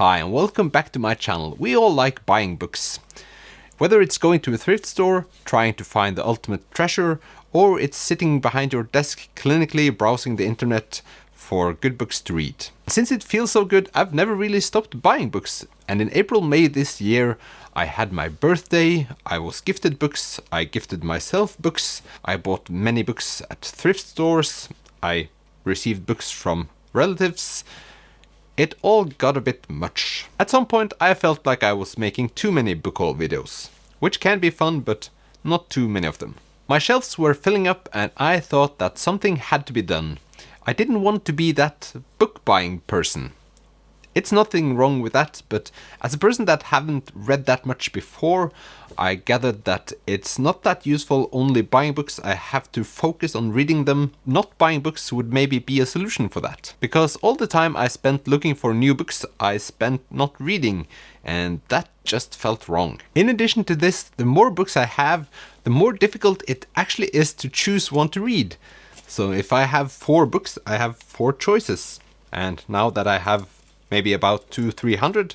Hi and welcome back to my channel. We all like buying books. Whether it's going to a thrift store, trying to find the ultimate treasure, or it's sitting behind your desk clinically browsing the internet for good books to read. Since it feels so good, I've never really stopped buying books. And in May this year, I had my birthday, I was gifted books, I gifted myself books, I bought many books at thrift stores, I received books from relatives. It all got a bit much. At some point I felt like I was making too many book haul videos, which can be fun but not too many of them. My shelves were filling up and I thought that something had to be done. I didn't want to be that book buying person. It's nothing wrong with that, but as a person that haven't read that much before, I gathered that it's not that useful only buying books. I have to focus on reading them. Not buying books would maybe be a solution for that. Because all the time I spent looking for new books, I spent not reading, and that just felt wrong. In addition to this, the more books I have, the more difficult it actually is to choose one to read. So if I have 4 books, I have 4 choices. And now that I have maybe about 200-300,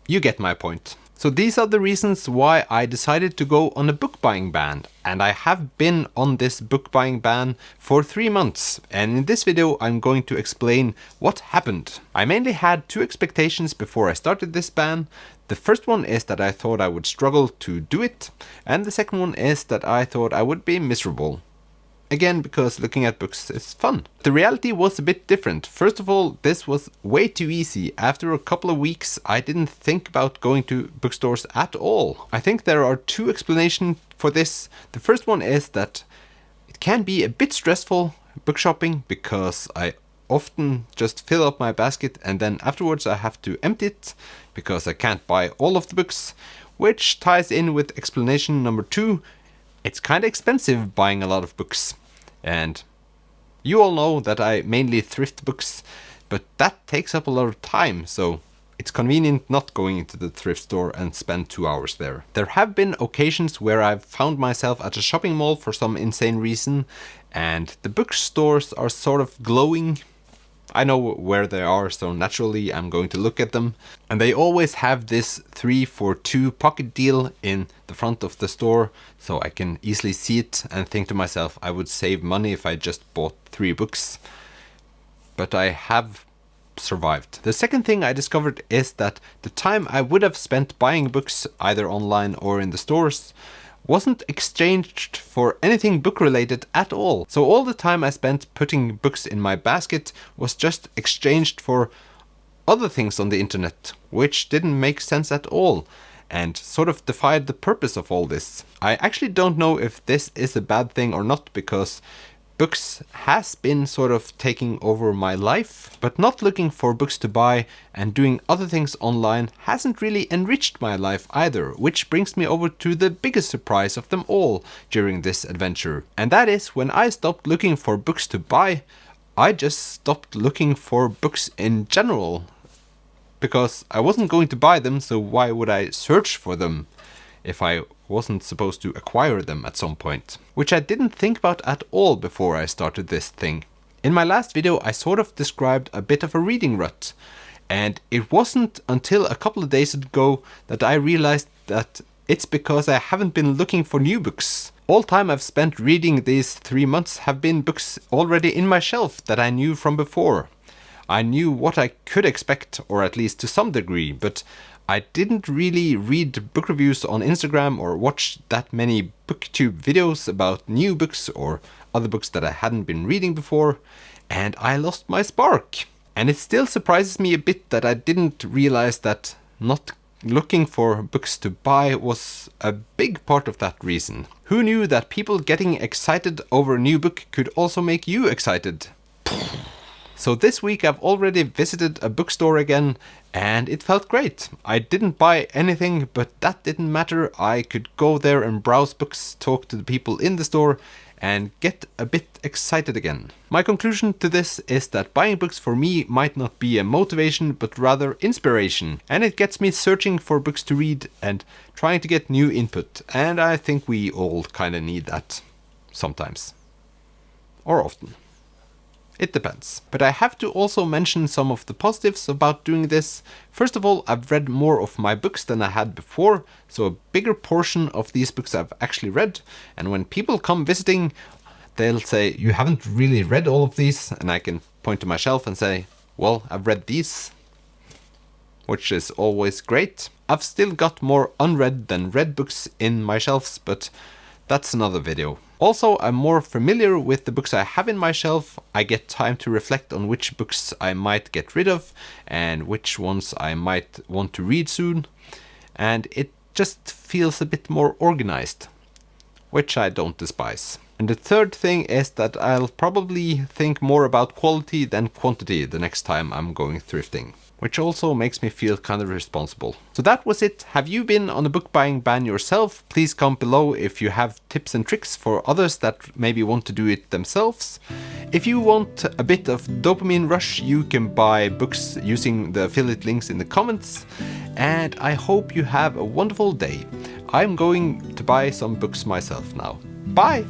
you get my point. So these are the reasons why I decided to go on a book buying ban, and I have been on this book buying ban for 3 months, and in this video I'm going to explain what happened. I mainly had 2 expectations before I started this ban. The first one is that I thought I would struggle to do it, and the second one is that I thought I would be miserable. Again, because looking at books is fun. The reality was a bit different. First of all, this was way too easy. After a couple of weeks, I didn't think about going to bookstores at all. I think there are 2 explanations for this. The first one is that it can be a bit stressful book shopping because I often just fill up my basket and then afterwards I have to empty it because I can't buy all of the books, which ties in with explanation number 2. It's kind of expensive buying a lot of books, and you all know that I mainly thrift books, but that takes up a lot of time, so it's convenient not going into the thrift store and spend 2 hours there. There have been occasions where I've found myself at a shopping mall for some insane reason, and the bookstores are sort of glowing. I know where they are, so naturally I'm going to look at them. And they always have this 3 for 2 pocket deal in the front of the store, so I can easily see it and think to myself I would save money if I just bought 3 books. But I have survived. The second thing I discovered is that the time I would have spent buying books either online or in the stores wasn't exchanged for anything book related at all. So all the time I spent putting books in my basket was just exchanged for other things on the internet, which didn't make sense at all and sort of defied the purpose of all this. I actually don't know if this is a bad thing or not, because books has been sort of taking over my life, but not looking for books to buy and doing other things online hasn't really enriched my life either, which brings me over to the biggest surprise of them all during this adventure. And that is, when I stopped looking for books to buy, I just stopped looking for books in general. Because I wasn't going to buy them, so why would I search for them if I wasn't supposed to acquire them at some point? Which I didn't think about at all before I started this thing. In my last video I sort of described a bit of a reading rut, and it wasn't until a couple of days ago that I realized that it's because I haven't been looking for new books. All time I've spent reading these 3 months have been books already in my shelf that I knew from before. I knew what I could expect, or at least to some degree, but I didn't really read book reviews on Instagram or watch that many booktube videos about new books or other books that I hadn't been reading before, and I lost my spark. And it still surprises me a bit that I didn't realize that not looking for books to buy was a big part of that reason. Who knew that people getting excited over a new book could also make you excited? So this week I've already visited a bookstore again, and it felt great. I didn't buy anything, but that didn't matter. I could go there and browse books, talk to the people in the store, and get a bit excited again. My conclusion to this is that buying books for me might not be a motivation, but rather inspiration. And it gets me searching for books to read and trying to get new input. And I think we all kinda need that sometimes. Or often. It depends. But I have to also mention some of the positives about doing this. First of all, I've read more of my books than I had before, so a bigger portion of these books I've actually read. And when people come visiting, they'll say, "You haven't really read all of these," and I can point to my shelf and say, "Well, I've read these," which is always great. I've still got more unread than read books in my shelves, but that's another video. Also, I'm more familiar with the books I have in my shelf. I get time to reflect on which books I might get rid of and which ones I might want to read soon. And it just feels a bit more organized, which I don't despise. And the third thing is that I'll probably think more about quality than quantity the next time I'm going thrifting, which also makes me feel kind of responsible. So that was it. Have you been on a book buying ban yourself? Please comment below if you have tips and tricks for others that maybe want to do it themselves. If you want a bit of dopamine rush, you can buy books using the affiliate links in the comments. And I hope you have a wonderful day. I'm going to buy some books myself now. Bye!